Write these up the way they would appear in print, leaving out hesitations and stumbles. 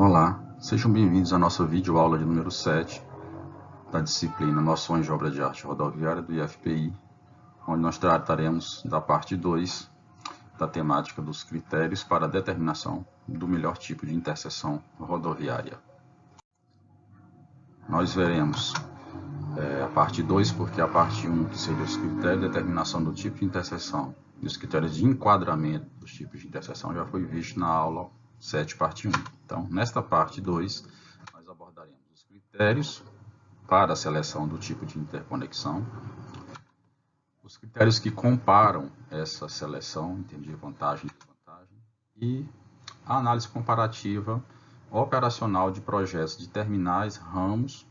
Olá, sejam bem-vindos à nossa videoaula de número 7 da disciplina Noções de Obra de Arte Rodoviária do IFPI, onde nós trataremos da parte 2 da temática dos critérios para a determinação do melhor tipo de interseção rodoviária. Nós veremos a parte 2 porque a parte 1, que seria os critérios de determinação do tipo de interseção e os critérios de enquadramento dos tipos de interseção, já foi visto na aula 7, parte 1. Então, nesta parte 2, nós abordaremos os critérios para a seleção do tipo de interconexão, os critérios que comparam essa seleção, entende, vantagem e desvantagem, e a análise comparativa operacional de projetos de terminais, ramos,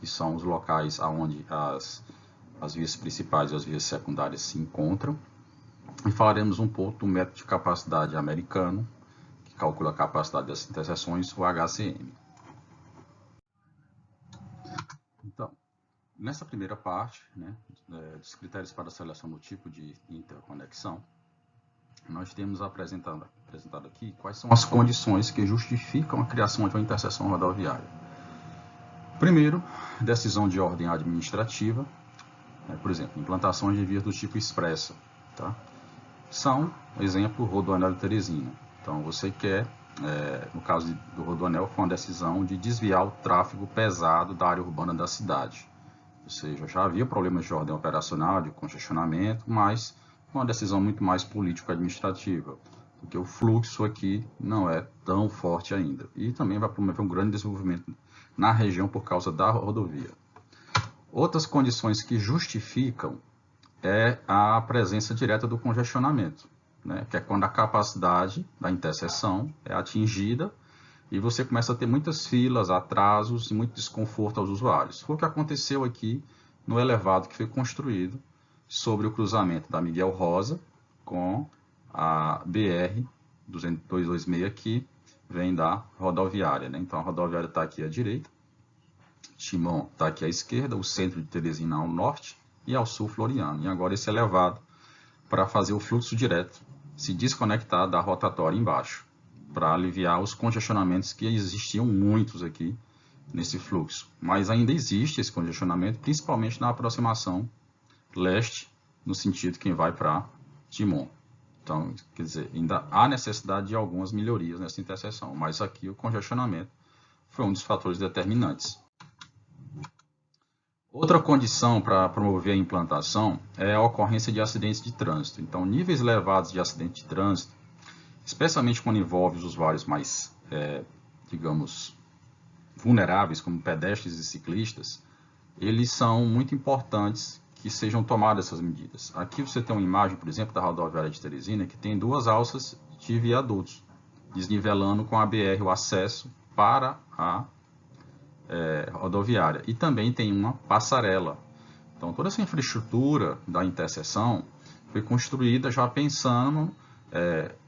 que são os locais onde as vias principais e as vias secundárias se encontram, e falaremos um pouco do método de capacidade americano, que calcula a capacidade dessas interseções, o HCM. Então, nessa primeira parte, dos critérios para a seleção do tipo de interconexão, nós temos apresentado aqui quais são as condições que justificam a criação de uma interseção rodoviária. Primeiro, decisão de ordem administrativa, por exemplo, implantações de vias do tipo expressa, tá? São, exemplo, Rodoanel de Teresina. Então, você quer, no caso do Rodoanel, foi uma decisão de desviar o tráfego pesado da área urbana da cidade. Ou seja, já havia problemas de ordem operacional, de congestionamento, mas uma decisão muito mais político-administrativa, porque o fluxo aqui não é tão forte ainda. E também vai promover um grande desenvolvimento na região por causa da rodovia. Outras condições que justificam é a presença direta do congestionamento, que é quando a capacidade da interseção é atingida e você começa a ter muitas filas, atrasos e muito desconforto aos usuários. Foi o que aconteceu aqui no elevado que foi construído sobre o cruzamento da Miguel Rosa com a BR-226 que vem da rodoviária. Então, a rodoviária está aqui à direita, Timon está aqui à esquerda, o centro de Teresina ao norte e ao sul Floriano. E agora esse elevado para fazer o fluxo direto se desconectar da rotatória embaixo, para aliviar os congestionamentos que existiam muitos aqui nesse fluxo. Mas ainda existe esse congestionamento, principalmente na aproximação leste, no sentido quem vai para Timon. Então, quer dizer, ainda há necessidade de algumas melhorias nessa interseção, mas aqui o congestionamento foi um dos fatores determinantes. Outra condição para promover a implantação é a ocorrência de acidentes de trânsito. Então, níveis elevados de acidente de trânsito, especialmente quando envolve os usuários mais, digamos, vulneráveis, como pedestres e ciclistas, eles são muito importantes que sejam tomadas essas medidas. Aqui você tem uma imagem, por exemplo, da rodoviária de Teresina, que tem duas alças de viadutos, desnivelando com a BR o acesso para a rodoviária. E também tem uma passarela. Então, toda essa infraestrutura da interseção foi construída já pensando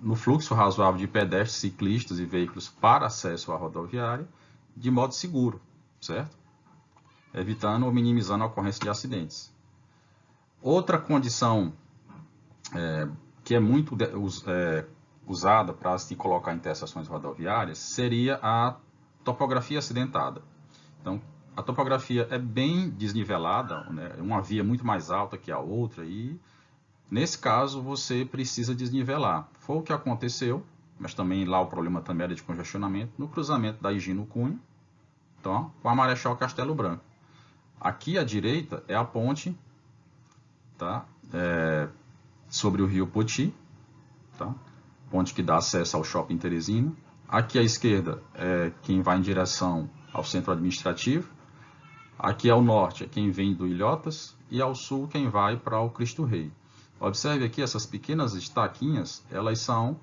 no fluxo razoável de pedestres, ciclistas e veículos para acesso à rodoviária de modo seguro, certo? Evitando ou minimizando a ocorrência de acidentes. Outra condição que é muito usada para se colocar interseções rodoviárias seria a topografia acidentada. Então, a topografia é bem desnivelada, uma via muito mais alta que a outra, e nesse caso você precisa desnivelar. Foi o que aconteceu, mas também lá o problema também era de congestionamento, no cruzamento da Higino Cunha, então, com a Marechal Castelo Branco. Aqui à direita é a ponte, tá? Sobre o rio Poti, tá? Ponte que dá acesso ao Shopping Teresina. Aqui à esquerda é quem vai em direção ao centro administrativo. Aqui ao norte é quem vem do Ilhotas e ao sul quem vai para o Cristo Rei. Observe aqui essas pequenas estaquinhas, elas são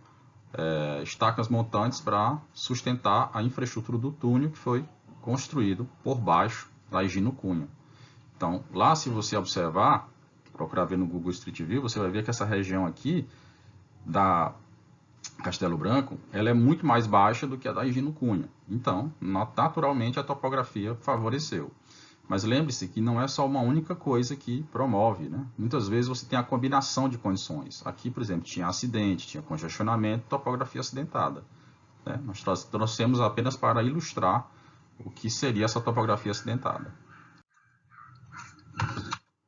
estacas montantes para sustentar a infraestrutura do túnel que foi construído por baixo da Higino Cunha. Então, lá se você observar, procurar ver no Google Street View, você vai ver que essa região aqui da Castelo Branco, ela é muito mais baixa do que a da Higino Cunha. Então, naturalmente, a topografia favoreceu. Mas lembre-se que não é só uma única coisa que promove, Muitas vezes você tem a combinação de condições. Aqui, por exemplo, tinha acidente, tinha congestionamento, topografia acidentada. né? Nós trouxemos apenas para ilustrar o que seria essa topografia acidentada.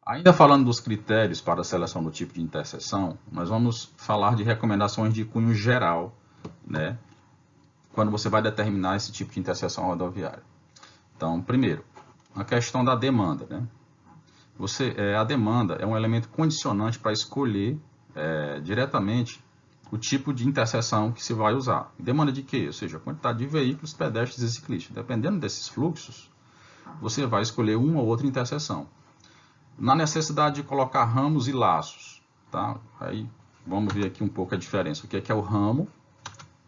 Ainda falando dos critérios para a seleção do tipo de interseção, nós vamos falar de recomendações de cunho geral, né, quando você vai determinar esse tipo de interseção rodoviária. Então, primeiro, a questão da demanda, né? A demanda é um elemento condicionante para escolher diretamente o tipo de interseção que se vai usar. Demanda de quê? Ou seja, a quantidade de veículos, pedestres e ciclistas. Dependendo desses fluxos, você vai escolher uma ou outra interseção. Na necessidade de colocar ramos e laços, tá? Aí vamos ver aqui um pouco a diferença. O que é o ramo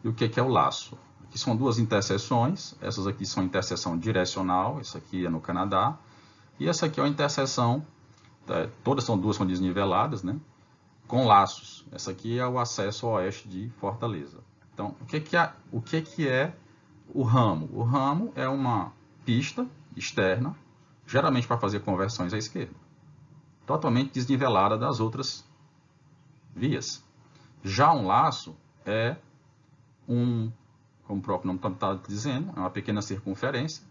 e o que é o laço. Aqui são duas interseções. Essas aqui são interseção direcional. Essa aqui é no Canadá. E essa aqui é uma interseção, todas são desniveladas, né? Com laços. Essa aqui é o acesso oeste de Fortaleza. Então, o que é o ramo? O ramo é uma pista externa, geralmente para fazer conversões à esquerda, totalmente desnivelada das outras vias. Já um laço é como o próprio nome está dizendo, é uma pequena circunferência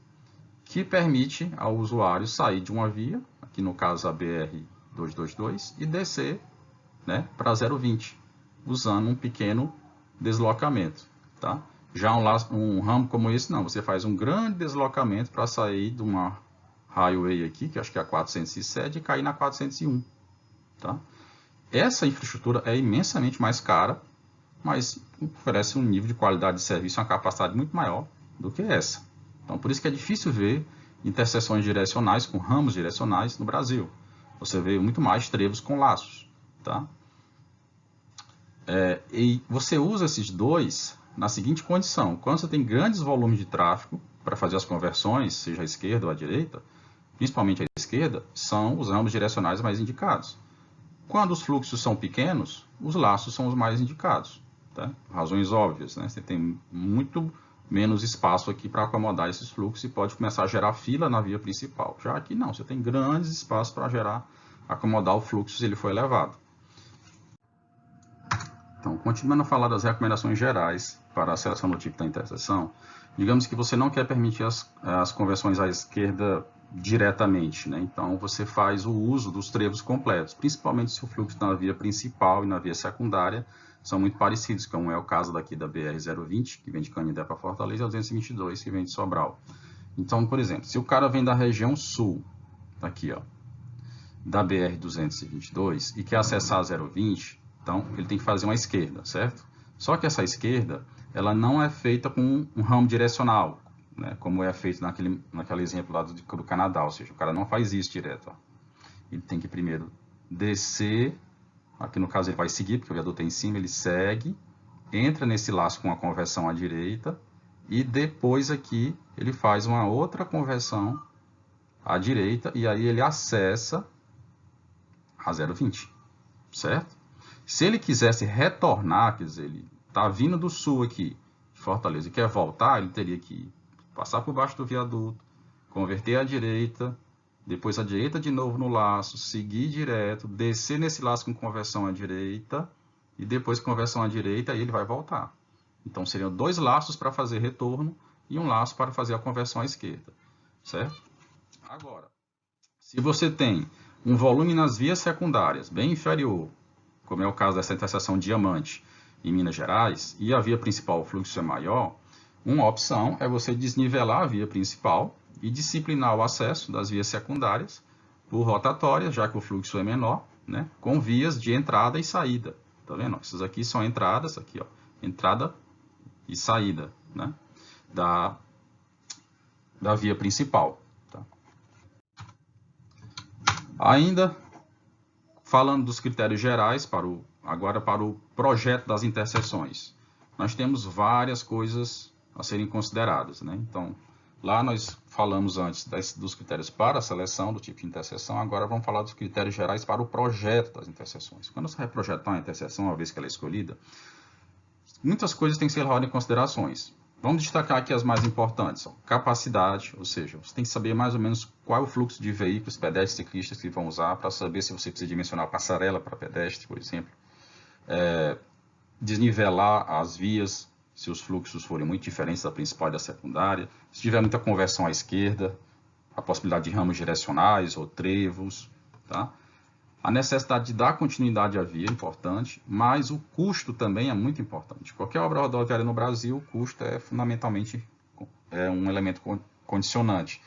que permite ao usuário sair de uma via, aqui no caso a BR-222, e descer, né, para 0,20, usando um pequeno deslocamento. Tá? Já um ramo como esse, não, você faz um grande deslocamento para sair de uma highway aqui, que acho que é a 407, e cair na 401. Tá? Essa infraestrutura é imensamente mais cara, mas oferece um nível de qualidade de serviço, uma capacidade muito maior do que essa. Então, por isso que é difícil ver interseções direcionais com ramos direcionais no Brasil. Você vê muito mais trevos com laços. Tá? E você usa esses dois na seguinte condição. Quando você tem grandes volumes de tráfego para fazer as conversões, seja à esquerda ou à direita, principalmente à esquerda, são os ramos direcionais mais indicados. Quando os fluxos são pequenos, os laços são os mais indicados. Tá? Razões óbvias, né? Você tem muito menos espaço aqui para acomodar esses fluxos e pode começar a gerar fila na via principal. Já aqui não, você tem grandes espaços para acomodar o fluxo se ele for elevado. Então, continuando a falar das recomendações gerais para a seleção do tipo da interseção, digamos que você não quer permitir as conversões à esquerda diretamente, né? Então você faz o uso dos trevos completos, principalmente se o fluxo na via principal e na via secundária são muito parecidos, como é o caso daqui da BR-020, que vem de Canindé para Fortaleza, e a 222, que vem de Sobral. Então, por exemplo, se o cara vem da região sul, aqui, ó, da BR-222, e quer acessar a 020, então ele tem que fazer uma esquerda, certo? Só que essa esquerda, ela não é feita com um ramo direcional, né, como é feito naquele exemplo lá do Canadá, ou seja, o cara não faz isso direto. Ó. Ele tem que primeiro descer, aqui no caso ele vai seguir, porque o viaduto é em cima, ele segue, entra nesse laço com a conversão à direita, e depois aqui ele faz uma outra conversão à direita, e aí ele acessa a 0,20, certo? Se ele quisesse retornar, quer dizer, ele está vindo do sul aqui, de Fortaleza, e quer voltar, ele teria que passar por baixo do viaduto, converter à direita, depois à direita de novo no laço, seguir direto, descer nesse laço com conversão à direita, e depois conversão à direita, aí ele vai voltar. Então, seriam dois laços para fazer retorno e um laço para fazer a conversão à esquerda, certo? Agora, se você tem um volume nas vias secundárias bem inferior, como é o caso dessa interseção Diamante em Minas Gerais, e a via principal, o fluxo é maior, uma opção é você desnivelar a via principal e disciplinar o acesso das vias secundárias por rotatórias, já que o fluxo é menor, né, com vias de entrada e saída. Tá vendo? Essas aqui são entradas, aqui, ó, entrada e saída, né, da via principal. Tá? Ainda falando dos critérios gerais, agora para o projeto das interseções. Nós temos várias coisas a serem consideradas. Né? Então, lá nós falamos antes dos critérios para a seleção do tipo de interseção, agora vamos falar dos critérios gerais para o projeto das interseções. Quando você vai projetar uma interseção, uma vez que ela é escolhida, muitas coisas têm que ser levadas em considerações. Vamos destacar aqui as mais importantes. Capacidade, ou seja, você tem que saber mais ou menos qual é o fluxo de veículos, pedestres e ciclistas que vão usar, para saber se você precisa dimensionar a passarela para pedestre, por exemplo. Desnivelar as vias, se os fluxos forem muito diferentes da principal e da secundária, se tiver muita conversão à esquerda, a possibilidade de ramos direcionais ou trevos, tá? A necessidade de dar continuidade à via é importante, mas o custo também é muito importante. Qualquer obra rodoviária no Brasil, o custo é fundamentalmente um elemento condicionante.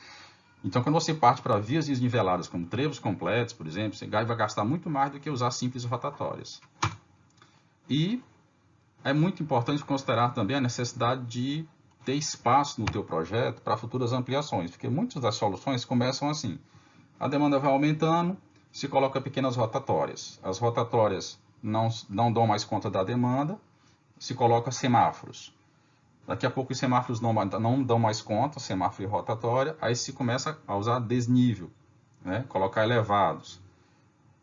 Então, quando você parte para vias desniveladas, como trevos completos, por exemplo, você vai gastar muito mais do que usar simples rotatórias. E é muito importante considerar também a necessidade de ter espaço no teu projeto para futuras ampliações, porque muitas das soluções começam assim. A demanda vai aumentando, se coloca pequenas rotatórias. As rotatórias não dão mais conta da demanda, se coloca semáforos. Daqui a pouco os semáforos não dão mais conta, semáforo e rotatória, aí se começa a usar desnível, né? Colocar elevados.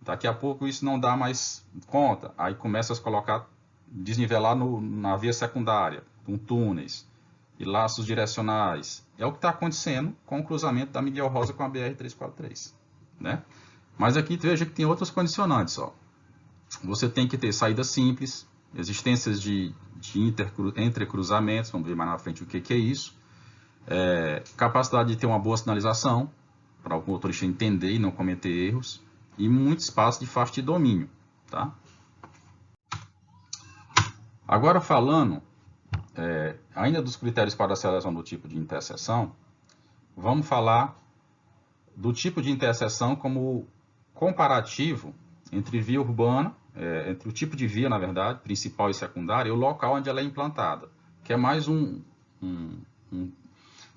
Daqui a pouco isso não dá mais conta, aí começa a se colocar, desnivelar na via secundária, com túneis e laços direcionais. É o que está acontecendo com o cruzamento da Miguel Rosa com a BR-343, né? Mas aqui veja que tem outros condicionantes. Ó. Você tem que ter saída simples, existências de entrecruzamentos, vamos ver mais na frente o que é isso. Capacidade de ter uma boa sinalização, para o motorista entender e não cometer erros. E muito espaço de faixa de domínio. Tá? Agora falando ainda dos critérios para a seleção do tipo de interseção, vamos falar do tipo de interseção como comparativo entre via urbana, entre o tipo de via, na verdade, principal e secundária, e o local onde ela é implantada, que é mais uma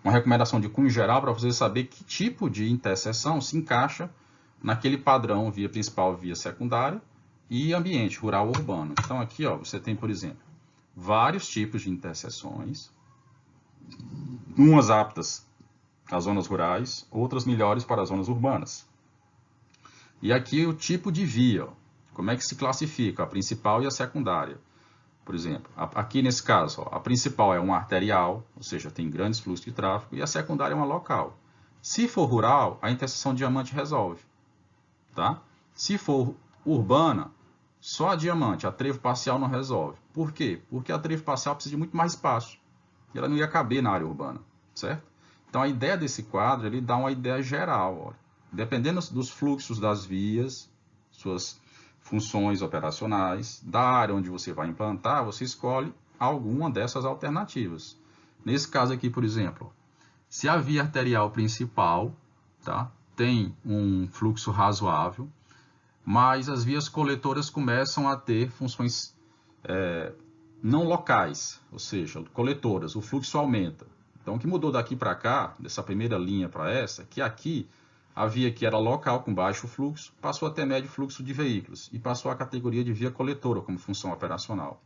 recomendação de cunho geral para você saber que tipo de interseção se encaixa naquele padrão via principal, via secundária e ambiente rural ou urbano. Então aqui ó, você tem, por exemplo, vários tipos de interseções, umas aptas às zonas rurais, outras melhores para as zonas urbanas. E aqui o tipo de via, ó. Como é que se classifica a principal e a secundária. Por exemplo, aqui nesse caso, ó, a principal é uma arterial, ou seja, tem grandes fluxos de tráfego, e a secundária é uma local. Se for rural, a interseção diamante resolve. Tá? Se for urbana, só a diamante, a trevo parcial não resolve. Por quê? Porque a trevo parcial precisa de muito mais espaço. E ela não ia caber na área urbana, certo? Então a ideia desse quadro, ele dá uma ideia geral, ó. Dependendo dos fluxos das vias, suas funções operacionais, da área onde você vai implantar, você escolhe alguma dessas alternativas. Nesse caso aqui, por exemplo, se a via arterial principal, tá, tem um fluxo razoável, mas as vias coletoras começam a ter funções não locais, ou seja, coletoras, o fluxo aumenta. Então, o que mudou daqui para cá, dessa primeira linha para essa, que aqui a via que era local com baixo fluxo passou a ter médio fluxo de veículos e passou a categoria de via coletora como função operacional.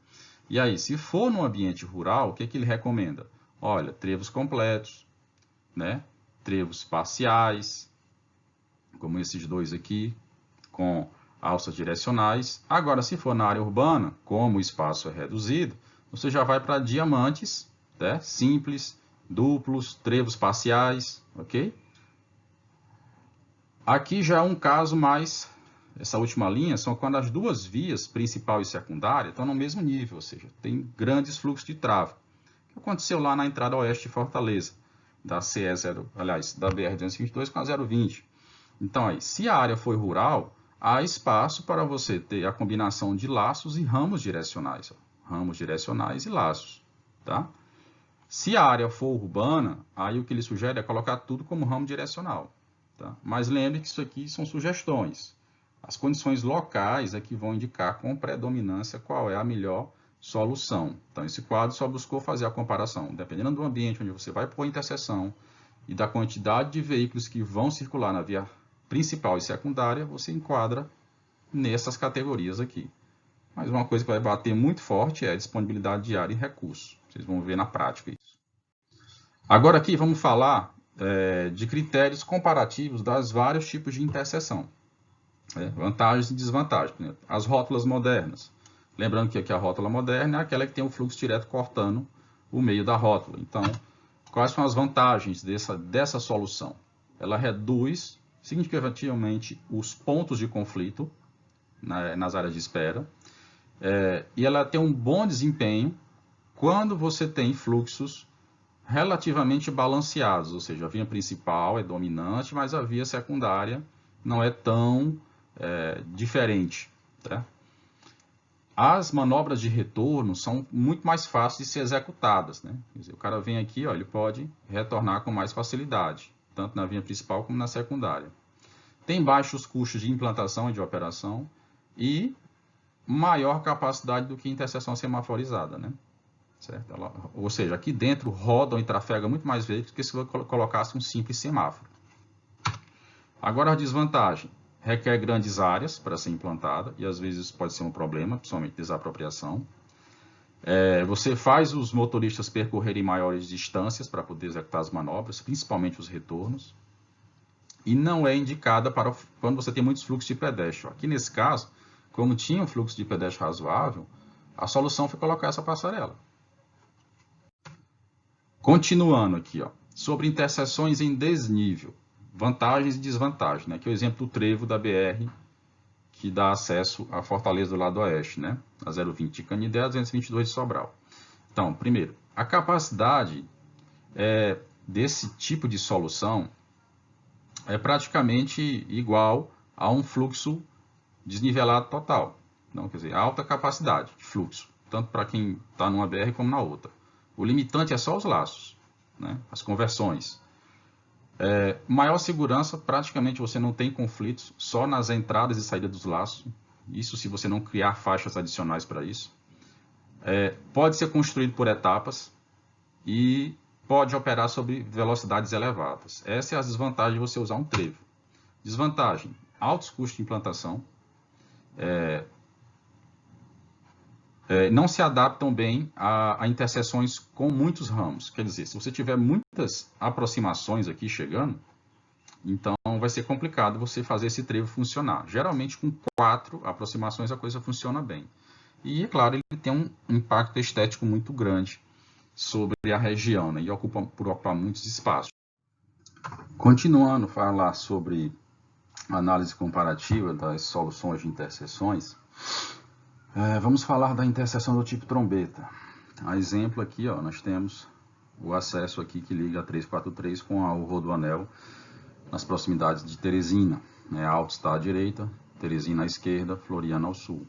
E aí, se for no ambiente rural, o que ele recomenda? Olha, trevos completos, né? Trevos parciais, como esses dois aqui, com alças direcionais. Agora, se for na área urbana, como o espaço é reduzido, você já vai para diamantes, né? Simples, duplos, trevos parciais, ok? Aqui já é um caso mais, essa última linha, são quando as duas vias, principal e secundária, estão no mesmo nível, ou seja, tem grandes fluxos de tráfego. O que aconteceu lá na entrada oeste de Fortaleza, da da BR-222 com a 020. Então, aí, se a área for rural, há espaço para você ter a combinação de laços e ramos direcionais. Ó, ramos direcionais e laços, tá? Se a área for urbana, aí o que ele sugere é colocar tudo como ramo direcional. Tá? Mas lembre que isso aqui são sugestões. As condições locais é que vão indicar com predominância qual é a melhor solução. Então, esse quadro só buscou fazer a comparação. Dependendo do ambiente onde você vai pôr a interseção e da quantidade de veículos que vão circular na via principal e secundária, você enquadra nessas categorias aqui. Mas uma coisa que vai bater muito forte é a disponibilidade de área e recursos. Vocês vão ver na prática isso. Agora aqui vamos falar de critérios comparativos das vários tipos de interseção. Vantagens e desvantagens. Né? As rótulas modernas. Lembrando que aqui a rótula moderna é aquela que tem o fluxo direto cortando o meio da rótula. Então, quais são as vantagens dessa solução? Ela reduz significativamente os pontos de conflito nas áreas de espera. E ela tem um bom desempenho quando você tem fluxos relativamente balanceados, ou seja, a via principal é dominante, mas a via secundária não é tão diferente. Tá? As manobras de retorno são muito mais fáceis de ser executadas. Né? Quer dizer, o cara vem aqui, ó, ele pode retornar com mais facilidade, tanto na via principal como na secundária. Tem baixos custos de implantação e de operação e maior capacidade do que interseção semaforizada. Né? Certo? Ou seja, aqui dentro rodam e trafegam muito mais veículos do que se você colocasse um simples semáforo. Agora a desvantagem. Requer grandes áreas para ser implantada, e às vezes pode ser um problema, principalmente desapropriação. Você faz os motoristas percorrerem maiores distâncias para poder executar as manobras, principalmente os retornos. E não é indicada para quando você tem muitos fluxos de pedestre. Aqui nesse caso, como tinha um fluxo de pedestre razoável, a solução foi colocar essa passarela. Continuando aqui, ó, sobre interseções em desnível. Vantagens e desvantagens, né? Aqui é o exemplo do trevo da BR, que dá acesso à Fortaleza do lado oeste, né? A 020 de Canindé, a 222 de Sobral. Então, primeiro, a capacidade desse tipo de solução é praticamente igual a um fluxo desnivelado total. Então, quer dizer, alta capacidade de fluxo, tanto para quem está numa BR como na outra. O limitante é só os laços, né? As conversões. Maior segurança, praticamente você não tem conflitos, só nas entradas e saídas dos laços. Isso se você não criar faixas adicionais para isso. Pode ser construído por etapas e pode operar sobre velocidades elevadas. Essa é a desvantagem de você usar um trevo. Desvantagem, altos custos de implantação. Não se adaptam bem a interseções com muitos ramos. Quer dizer, se você tiver muitas aproximações aqui chegando, então vai ser complicado você fazer esse trevo funcionar. Geralmente com 4 aproximações a coisa funciona bem. E, é claro, ele tem um impacto estético muito grande sobre a região, né? E por ocupar muitos espaços. Continuando a falar sobre análise comparativa das soluções de interseções, vamos falar da interseção do tipo trombeta. A exemplo aqui, ó, nós temos o acesso aqui que liga a 343 com o Rodoanel nas proximidades de Teresina. Alto está à direita, Teresina à esquerda, Floriano ao sul.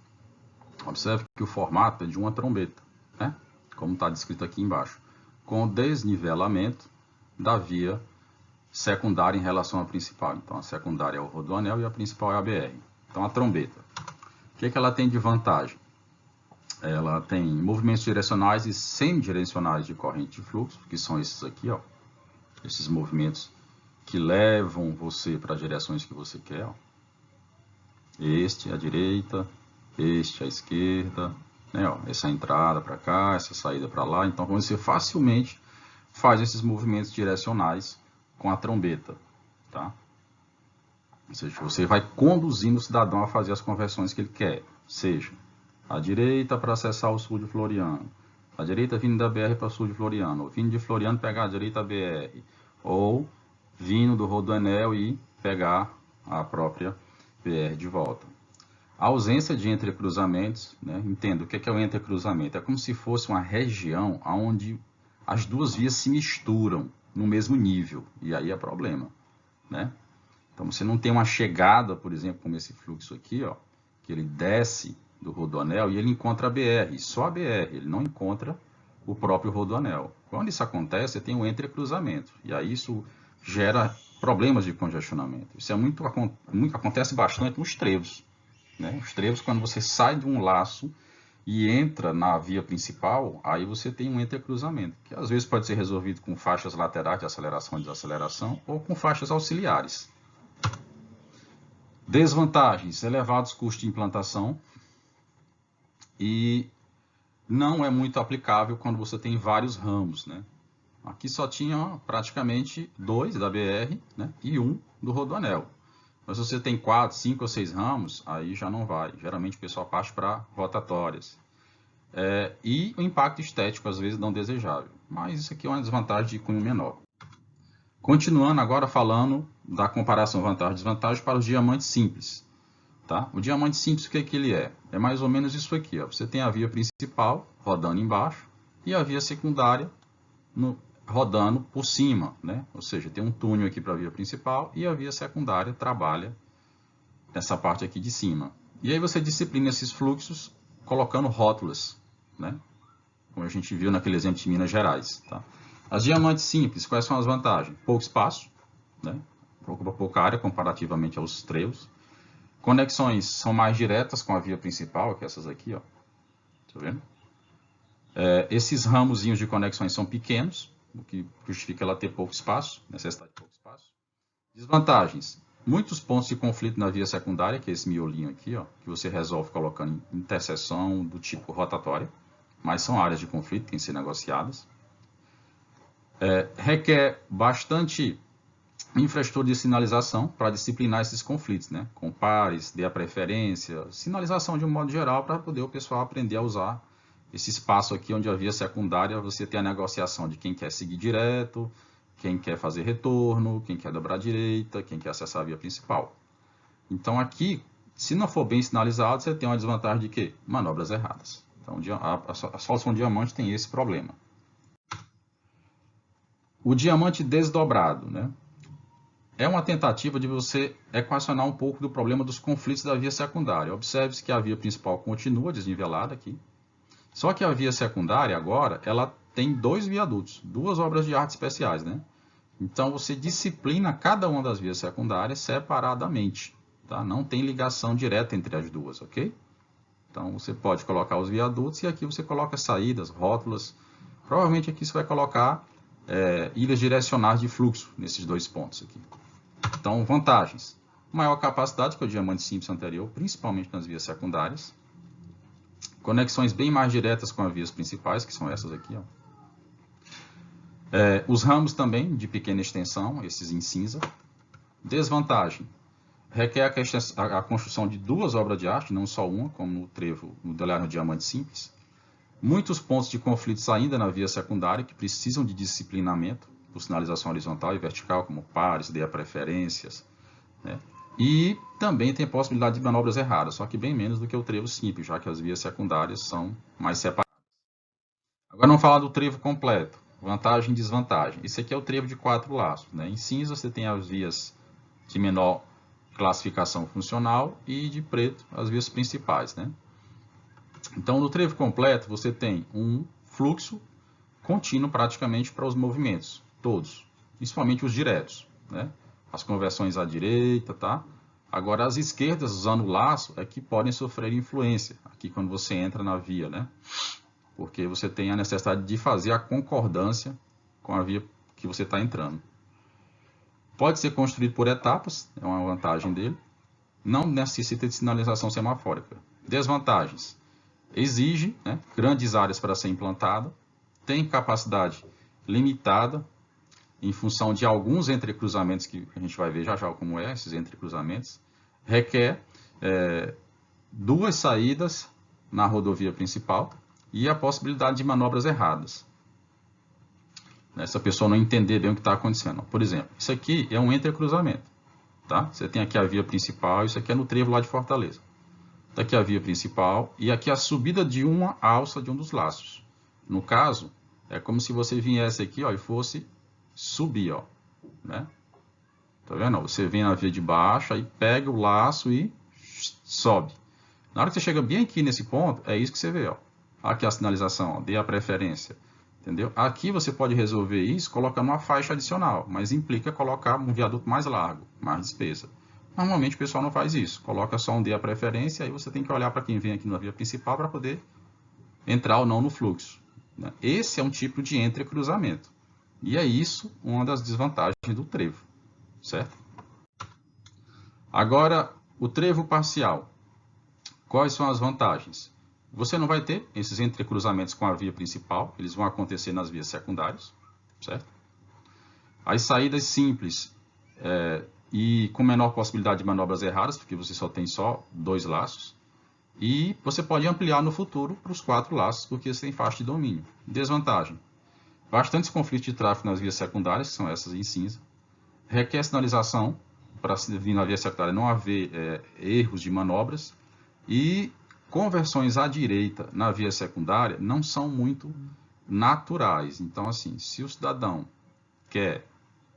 Observe que o formato é de uma trombeta, né? Como está descrito aqui embaixo, com desnivelamento da via secundária em relação à principal. Então, a secundária é o Rodoanel e a principal é a BR. Então, a trombeta. O que ela tem de vantagem? Ela tem movimentos direcionais e semidirecionais de corrente de fluxo, que são esses aqui, ó. Esses movimentos que levam você para as direções que você quer. Ó. Este à direita, este à esquerda, né, ó, essa entrada para cá, essa saída para lá. Então, você facilmente faz esses movimentos direcionais com a trombeta. Tá? Ou seja, você vai conduzindo o cidadão a fazer as conversões que ele quer. Seja, à direita para acessar o sul de Floriano, à direita vindo da BR para o sul de Floriano, ou vindo de Floriano pegar a direita a BR, ou vindo do Rodoanel e pegar a própria BR de volta. A ausência de entrecruzamentos, né? Entenda, o que é o entrecruzamento? É como se fosse uma região onde as duas vias se misturam no mesmo nível, e aí é problema, né? Então, você não tem uma chegada, por exemplo, como esse fluxo aqui, ó, que ele desce do Rodoanel e ele encontra a BR, só a BR, ele não encontra o próprio Rodoanel. Quando isso acontece, você tem um entrecruzamento, e aí isso gera problemas de congestionamento. Isso acontece bastante nos trevos. Né? Os trevos, quando você sai de um laço e entra na via principal, aí você tem um entrecruzamento, que às vezes pode ser resolvido com faixas laterais de aceleração e desaceleração, ou com faixas auxiliares. Desvantagens, elevados custos de implantação e não é muito aplicável quando você tem vários ramos, né? Aqui só tinha praticamente 2 da BR, né? E 1 do Rodoanel. Mas se você tem 4, 5 ou 6 ramos, aí já não vai. Geralmente o pessoal parte para rotatórias. E o impacto estético às vezes não desejável. Mas isso aqui é uma desvantagem de cunho menor. Continuando agora falando da comparação vantagem-desvantagem para os diamantes simples. Tá? O diamante simples, o que ele é? É mais ou menos isso aqui. Ó. Você tem a via principal rodando embaixo, e a via secundária rodando por cima, né? Ou seja, tem um túnel aqui para a via principal e a via secundária trabalha nessa parte aqui de cima. E aí você disciplina esses fluxos colocando rótulas, né? Como a gente viu naquele exemplo de Minas Gerais. Tá? As diamantes simples, quais são as vantagens? Pouco espaço, né? Ocupa pouca área comparativamente aos trevos. Conexões são mais diretas com a via principal, que é essas aqui, ó. Tá vendo? Esses ramozinhos de conexões são pequenos, o que justifica ela ter pouco espaço, necessidade de pouco espaço. Desvantagens. Muitos pontos de conflito na via secundária, que é esse miolinho aqui, ó, que você resolve colocando interseção do tipo rotatória, mas são áreas de conflito, têm que ser negociadas. Requer bastante infraestrutura de sinalização para disciplinar esses conflitos, né? Com pares, dê a preferência, sinalização de um modo geral para poder o pessoal aprender a usar esse espaço aqui onde a via secundária você tem a negociação de quem quer seguir direto, quem quer fazer retorno, quem quer dobrar à direita, quem quer acessar a via principal. Então aqui, se não for bem sinalizado, você tem uma desvantagem de quê? Manobras erradas. Então a solução diamante tem esse problema. O diamante desdobrado, né? É uma tentativa de você equacionar um pouco do problema dos conflitos da via secundária. Observe-se que a via principal continua desnivelada aqui. Só que a via secundária agora, ela tem dois viadutos, duas obras de arte especiais, né? Então você disciplina cada uma das vias secundárias separadamente, tá? Não tem ligação direta entre as duas, ok? Então você pode colocar os viadutos e aqui você coloca saídas, rótulas. Provavelmente aqui você vai colocar ilhas direcionais de fluxo nesses dois pontos aqui. Então, vantagens. Maior capacidade que o diamante simples anterior, principalmente nas vias secundárias. Conexões bem mais diretas com as vias principais, que são essas aqui. Ó. Os ramos também, de pequena extensão, esses em cinza. Desvantagem. Requer a construção de duas obras de arte, não só uma, como no trevo, no diamante simples. Muitos pontos de conflitos ainda na via secundária, que precisam de disciplinamento, por sinalização horizontal e vertical, como pares, dê a preferências, né? E também tem possibilidade de manobras erradas, só que bem menos do que o trevo simples, já que as vias secundárias são mais separadas. Agora vamos falar do trevo completo, vantagem e desvantagem. Esse aqui é o trevo de 4 laços, né? Em cinza você tem as vias de menor classificação funcional e de preto as vias principais, né? Então no trevo completo você tem um fluxo contínuo praticamente para os movimentos, todos, principalmente os diretos, né? As conversões à direita, tá? Agora as esquerdas, usando o laço, é que podem sofrer influência, aqui quando você entra na via, né? Porque você tem a necessidade de fazer a concordância com a via que você está entrando. Pode ser construído por etapas, é uma vantagem dele. Não necessita de sinalização semafórica. Desvantagens. Exige, né, grandes áreas para ser implantado. Tem capacidade limitada em função de alguns entrecruzamentos que a gente vai ver já como é, esses entrecruzamentos. Requer 2 saídas na rodovia principal e a possibilidade de manobras erradas. Se a pessoa não entender bem o que está acontecendo. Por exemplo, isso aqui é um entrecruzamento. Tá? Você tem aqui a via principal, isso aqui é no trevo lá de Fortaleza. Daqui a via principal e aqui a subida de uma alça de um dos laços. No caso, é como se você viesse aqui, ó, e fosse subir, ó, né? Tá vendo? Você vem na via de baixo, aí pega o laço e sobe. Na hora que você chega bem aqui nesse ponto, é isso que você vê, ó. Aqui a sinalização, ó, dê a preferência, entendeu? Aqui você pode resolver isso colocando uma faixa adicional, mas implica colocar um viaduto mais largo, mais despesa. Normalmente o pessoal não faz isso, coloca só um dê a preferência, aí você tem que olhar para quem vem aqui na via principal para poder entrar ou não no fluxo. Esse é um tipo de entrecruzamento. E é isso uma das desvantagens do trevo, certo? Agora, o trevo parcial. Quais são as vantagens? Você não vai ter esses entrecruzamentos com a via principal, eles vão acontecer nas vias secundárias, certo? As saídas simples e com menor possibilidade de manobras erradas, porque você só tem 2 laços. E você pode ampliar no futuro para os 4 laços, porque você tem faixa de domínio. Desvantagem. Bastantes conflitos de tráfego nas vias secundárias, que são essas em cinza. Requer sinalização para vir na via secundária não haver erros de manobras. E conversões à direita na via secundária não são muito naturais. Então, assim, se o cidadão quer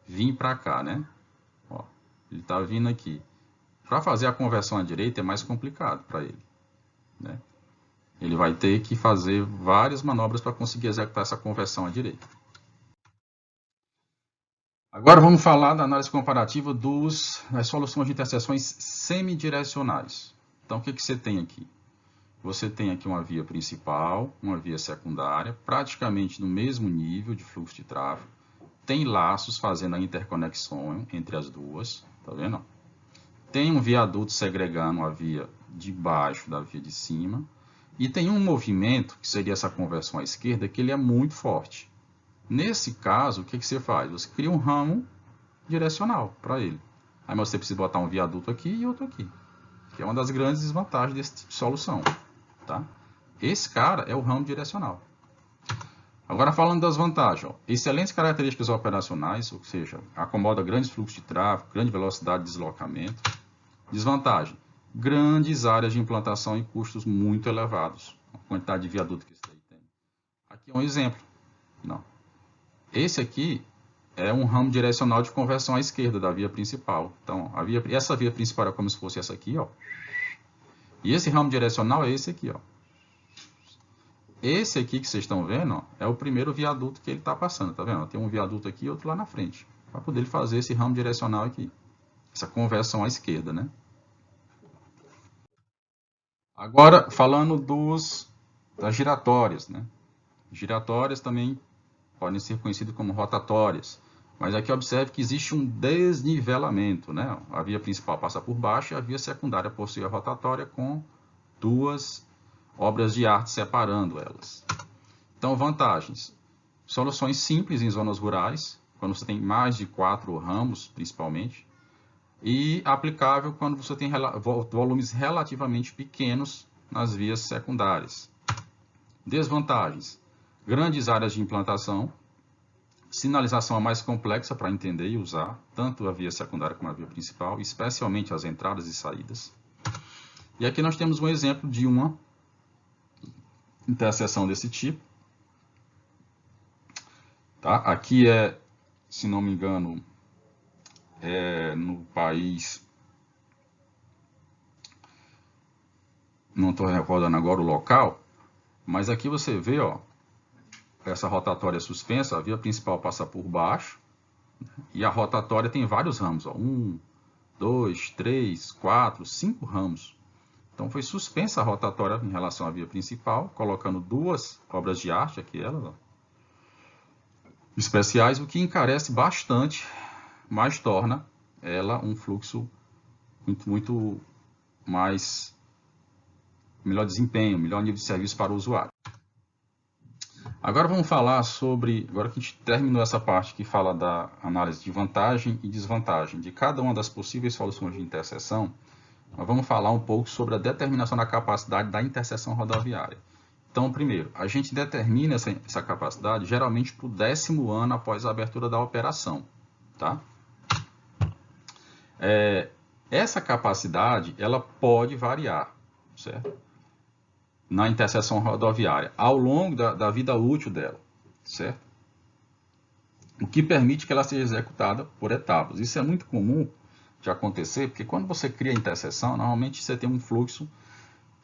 vir para cá, né? Ó, ele está vindo aqui. Para fazer a conversão à direita é mais complicado para ele, né? Ele vai ter que fazer várias manobras para conseguir executar essa conversão à direita. Agora vamos falar da análise comparativa das soluções de interseções semidirecionais. Então, o que você tem aqui? Você tem aqui uma via principal, uma via secundária, praticamente no mesmo nível de fluxo de tráfego. Tem laços fazendo a interconexão entre as duas, tá vendo? Tem um viaduto segregando a via de baixo da via de cima. E tem um movimento, que seria essa conversão à esquerda, que ele é muito forte. Nesse caso, o que você faz? Você cria um ramo direcional para ele. Aí você precisa botar um viaduto aqui e outro aqui, que é uma das grandes desvantagens desse tipo de solução. Tá? Esse cara é o ramo direcional. Agora falando das vantagens, ó, excelentes características operacionais, ou seja, acomoda grandes fluxos de tráfego, grande velocidade de deslocamento. Desvantagem, grandes áreas de implantação e custos muito elevados. A quantidade de viaduto que isso aí tem. Aqui é um exemplo. Não. Esse aqui é um ramo direcional de conversão à esquerda da via principal. Então, essa via principal é como se fosse essa aqui, ó. E esse ramo direcional é esse aqui, ó. Esse aqui que vocês estão vendo, ó, é o primeiro viaduto que ele está passando, tá vendo? Tem um viaduto aqui e outro lá na frente, para poder fazer esse ramo direcional aqui. Essa conversão à esquerda, né? Agora, falando das giratórias, né? Giratórias também podem ser conhecidas como rotatórias. Mas aqui observe que existe um desnivelamento, né? A via principal passa por baixo e a via secundária possui a rotatória com duas obras de arte separando elas. Então, vantagens. Soluções simples em zonas rurais, quando você tem mais de 4 ramos, principalmente. E aplicável quando você tem volumes relativamente pequenos nas vias secundárias. Desvantagens. Grandes áreas de implantação. Sinalização é mais complexa para entender e usar, tanto a via secundária como a via principal, especialmente as entradas e saídas. E aqui nós temos um exemplo de uma interseção desse tipo. Tá? Aqui é, se não me engano, no país, não estou recordando agora o local, mas aqui você vê, ó, essa rotatória suspensa, a via principal passa por baixo, e a rotatória tem vários ramos, ó, 1, 2, 3, 4, 5 ramos. Então foi suspensa a rotatória em relação à via principal, colocando duas obras de arte, aqui elas, ó, especiais, o que encarece bastante, mas torna ela um fluxo muito mais, melhor desempenho, melhor nível de serviço para o usuário. Agora vamos falar sobre, agora que a gente terminou essa parte que fala da análise de vantagem e desvantagem de cada uma das possíveis soluções de interseção, nós vamos falar um pouco sobre a determinação da capacidade da interseção rodoviária. Então, primeiro, a gente determina essa capacidade geralmente para o 10º ano após a abertura da operação. Tá? Essa capacidade ela pode variar, certo? Na interseção rodoviária, ao longo da vida útil dela, certo? O que permite que ela seja executada por etapas. Isso é muito comum de acontecer, porque quando você cria a interseção, normalmente você tem um fluxo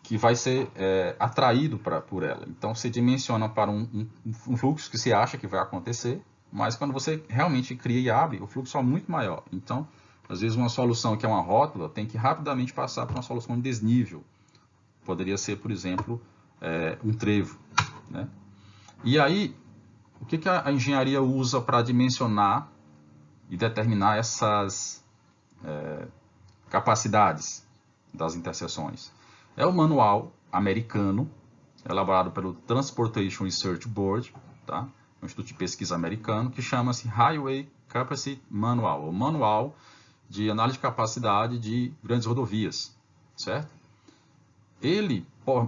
que vai ser atraído por ela. Então, você dimensiona para um fluxo que você acha que vai acontecer, mas quando você realmente cria e abre, o fluxo é muito maior. Então, às vezes uma solução que é uma rótula tem que rapidamente passar para uma solução de desnível. Poderia ser, por exemplo, um trevo. Né? E aí, o que a engenharia usa para dimensionar e determinar essas capacidades das interseções? É o manual americano, elaborado pelo Transportation Research Board, tá? Um instituto de pesquisa americano, que chama-se Highway Capacity Manual, o manual de análise de capacidade de grandes rodovias, certo? Ele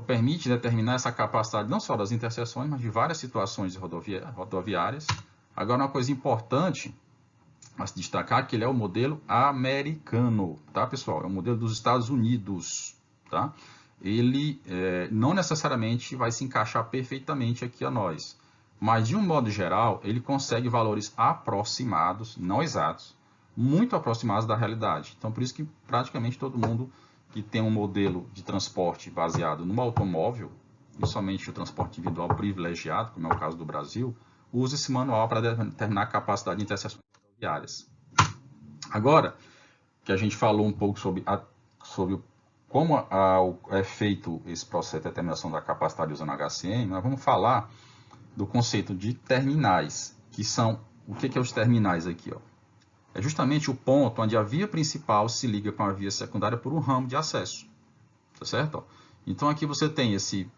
permite determinar essa capacidade não só das interseções, mas de várias situações rodoviárias. Agora, uma coisa importante a se destacar é que ele é o modelo americano, tá, pessoal? É o modelo dos Estados Unidos, tá? Ele não necessariamente vai se encaixar perfeitamente aqui a nós. Mas, de um modo geral, ele consegue valores aproximados, não exatos, muito aproximados da realidade. Então, por isso que praticamente todo mundo que tem um modelo de transporte baseado no automóvel, e somente o transporte individual privilegiado, como é o caso do Brasil, usa esse manual para determinar a capacidade de interseções rodoviárias. Agora, que a gente falou um pouco sobre como é feito esse processo de determinação da capacidade usando HCM, nós vamos falar do conceito de terminais, que são, o que é os terminais aqui? Ó? É justamente o ponto onde a via principal se liga com a via secundária por um ramo de acesso, tá certo? Ó? Então aqui você tem esse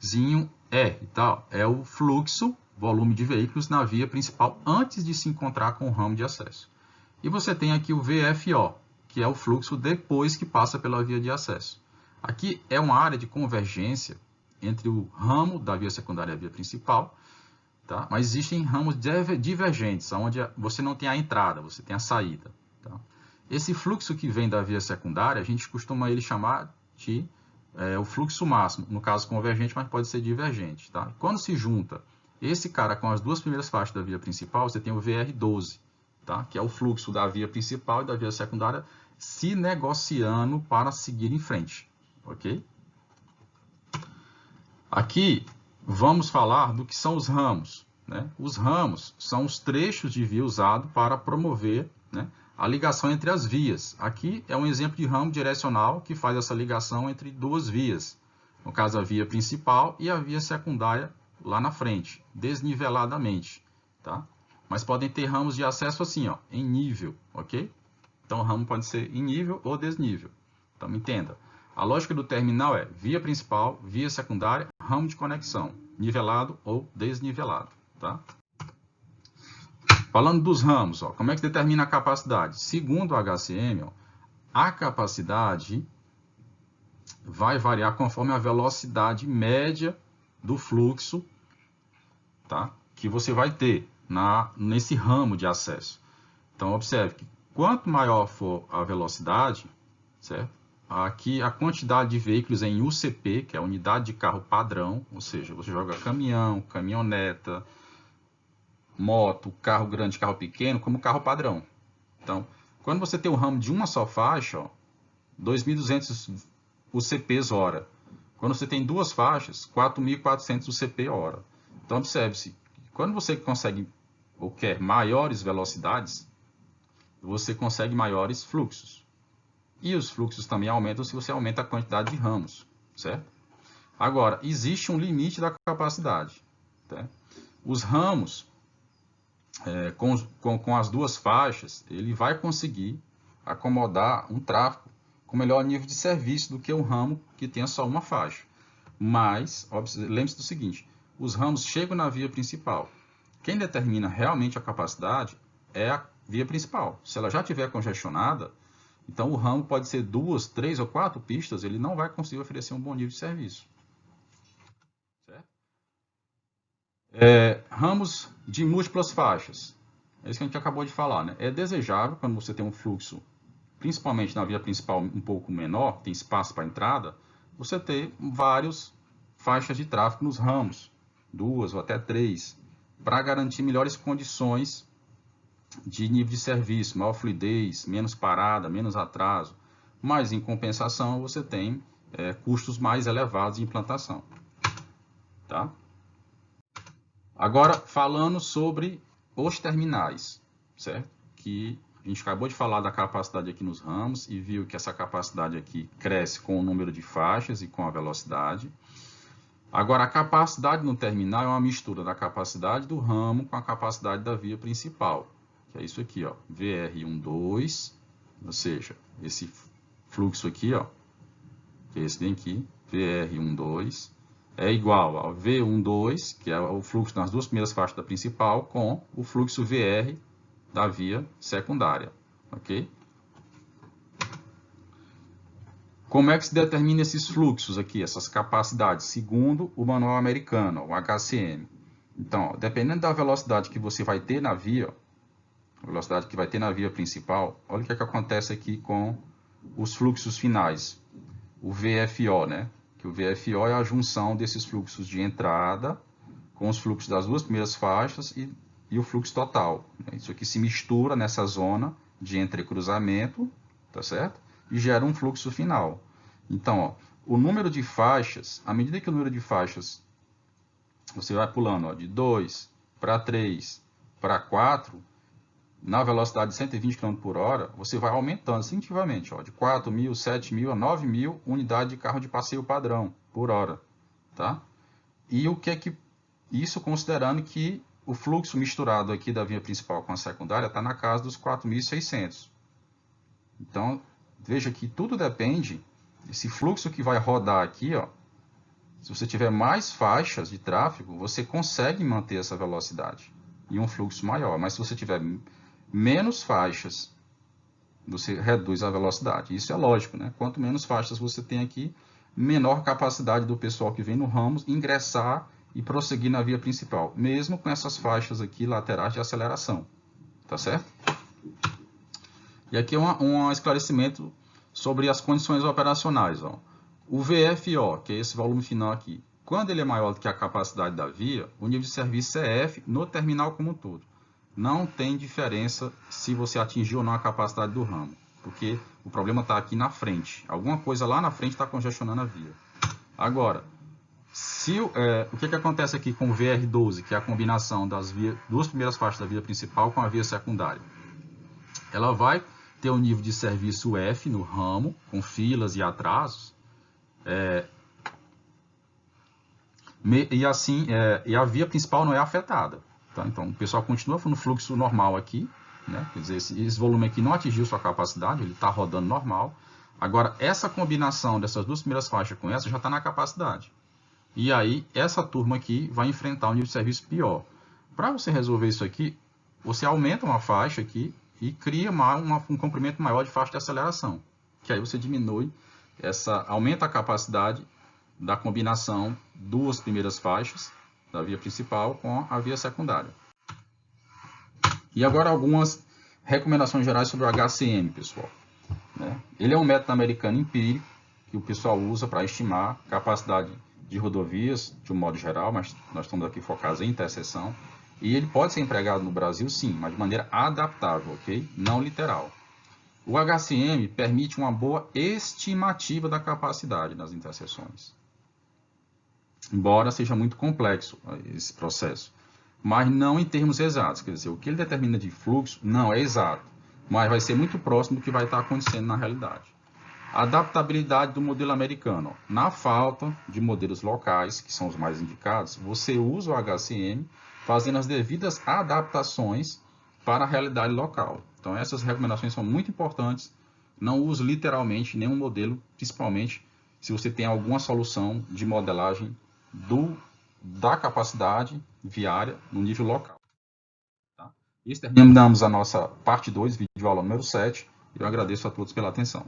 Vzinho R, tá? É o fluxo, volume de veículos na via principal antes de se encontrar com o ramo de acesso. E você tem aqui o VFO, que é o fluxo depois que passa pela via de acesso. Aqui é uma área de convergência entre o ramo da via secundária e a via principal, tá? Mas existem ramos divergentes, onde você não tem a entrada, você tem a saída. Tá? Esse fluxo que vem da via secundária, a gente costuma ele chamar de o fluxo máximo, no caso convergente, mas pode ser divergente. Tá? Quando se junta esse cara com as duas primeiras faixas da via principal, você tem o VR12, tá? Que é o fluxo da via principal e da via secundária se negociando para seguir em frente. Ok? Aqui vamos falar do que são os ramos. Né? Os ramos são os trechos de via usados para promover, né, a ligação entre as vias. Aqui é um exemplo de ramo direcional que faz essa ligação entre duas vias. No caso, a via principal e a via secundária lá na frente, desniveladamente. Tá? Mas podem ter ramos de acesso assim, ó, em nível. Ok? Então, o ramo pode ser em nível ou desnível. Então, entenda. A lógica do terminal é via principal, via secundária, ramo de conexão, nivelado ou desnivelado. Tá? Falando dos ramos, ó, como é que se determina a capacidade? Segundo o HCM, ó, a capacidade vai variar conforme a velocidade média do fluxo, tá, que você vai ter nesse ramo de acesso. Então, observe que quanto maior for a velocidade, certo? Aqui a quantidade de veículos em UCP, que é a unidade de carro padrão, ou seja, você joga caminhão, caminhoneta, moto, carro grande, carro pequeno, como carro padrão. Então, quando você tem um ramo de uma só faixa, 2.200 UCPs hora. Quando você tem duas faixas, 4.400 UCP hora. Então, observe-se, quando você consegue ou quer maiores velocidades, você consegue maiores fluxos. E os fluxos também aumentam se você aumenta a quantidade de ramos, certo? Agora, existe um limite da capacidade. Tá? Os ramos, com as duas faixas, ele vai conseguir acomodar um tráfego com melhor nível de serviço do que um ramo que tenha só uma faixa. Mas, lembre-se do seguinte, os ramos chegam na via principal. Quem determina realmente a capacidade é a via principal. Se ela já estiver congestionada, então o ramo pode ser 2, 3 ou 4 pistas, ele não vai conseguir oferecer um bom nível de serviço. Certo? Ramos de múltiplas faixas. É isso que a gente acabou de falar. Né? É desejável, quando você tem um fluxo, principalmente na via principal um pouco menor, tem espaço para entrada, você ter várias faixas de tráfego nos ramos, 2 ou até 3, para garantir melhores condições de nível de serviço, maior fluidez, menos parada, menos atraso. Mas, em compensação, você tem custos mais elevados de implantação. Tá? Agora, falando sobre os terminais, certo? Que a gente acabou de falar da capacidade aqui nos ramos e viu que essa capacidade aqui cresce com o número de faixas e com a velocidade. Agora, a capacidade no terminal é uma mistura da capacidade do ramo com a capacidade da via principal, que é isso aqui, ó, VR12, ou seja, esse fluxo aqui, ó, que é esse bem aqui, VR12, é igual ao V12, que é o fluxo nas duas primeiras faixas da principal, com o fluxo VR da via secundária, ok? Como é que se determina esses fluxos aqui, essas capacidades, segundo o manual americano, o HCM? Então, ó, dependendo da velocidade que você vai ter na via, a velocidade que vai ter na via principal, olha o que acontece aqui com os fluxos finais, o VFO, né? Que o VFO é a junção desses fluxos de entrada com os fluxos das duas primeiras faixas e o fluxo total. Isso aqui se mistura nessa zona de entrecruzamento, tá certo? E gera um fluxo final. Então, ó, o número de faixas, à medida que o número de faixas, você vai pulando ó, de 2 para 3 para 4, na velocidade de 120 km por hora, você vai aumentando instintivamente, ó, de 4.000, 7.000 a 9.000 unidades de carro de passeio padrão por hora. Tá? E o que é que isso considerando que o fluxo misturado aqui da via principal com a secundária está na casa dos 4.600. Então, veja que tudo depende, esse fluxo que vai rodar aqui, ó, se você tiver mais faixas de tráfego, você consegue manter essa velocidade e um fluxo maior. Mas se você tiver menos faixas, você reduz a velocidade. Isso é lógico, né? Quanto menos faixas você tem aqui, menor capacidade do pessoal que vem no ramo ingressar e prosseguir na via principal, mesmo com essas faixas aqui laterais de aceleração. Tá certo? E aqui é um esclarecimento sobre as condições operacionais. Ó. O VFO, que é esse volume final aqui, quando ele é maior do que a capacidade da via, o nível de serviço é F no terminal como um todo. Não tem diferença se você atingiu ou não a capacidade do ramo, porque o problema está aqui na frente. Alguma coisa lá na frente está congestionando a via. Agora, o que acontece aqui com o VR12, que é a combinação das duas primeiras faixas da via principal com a via secundária? Ela vai ter um nível de serviço F no ramo, com filas e atrasos, e a via principal não é afetada. Tá? Então, o pessoal continua no fluxo normal aqui, né? Quer dizer, esse volume aqui não atingiu sua capacidade, ele está rodando normal. Agora, essa combinação dessas duas primeiras faixas com essa já está na capacidade. E aí, essa turma aqui vai enfrentar um nível de serviço pior. Para você resolver isso aqui, você aumenta uma faixa aqui e cria um comprimento maior de faixa de aceleração. Que aí você diminui, aumenta a capacidade da combinação duas primeiras faixas da via principal com a via secundária. E agora algumas recomendações gerais sobre o HCM, pessoal. Ele é um método americano empírico que o pessoal usa para estimar capacidade de rodovias de um modo geral, mas nós estamos aqui focados em interseção. E ele pode ser empregado no Brasil, sim, mas de maneira adaptável, ok? Não literal. O HCM permite uma boa estimativa da capacidade nas interseções. Embora seja muito complexo esse processo. Mas não em termos exatos. Quer dizer, o que ele determina de fluxo não é exato, mas vai ser muito próximo do que vai estar acontecendo na realidade. A adaptabilidade do modelo americano. Na falta de modelos locais, que são os mais indicados, você usa o HCM fazendo as devidas adaptações para a realidade local. Então, essas recomendações são muito importantes. Não use literalmente nenhum modelo, principalmente se você tem alguma solução de modelagem da capacidade viária no nível local. Tá? E terminamos a nossa parte 2, vídeo aula número 7. Eu agradeço a todos pela atenção.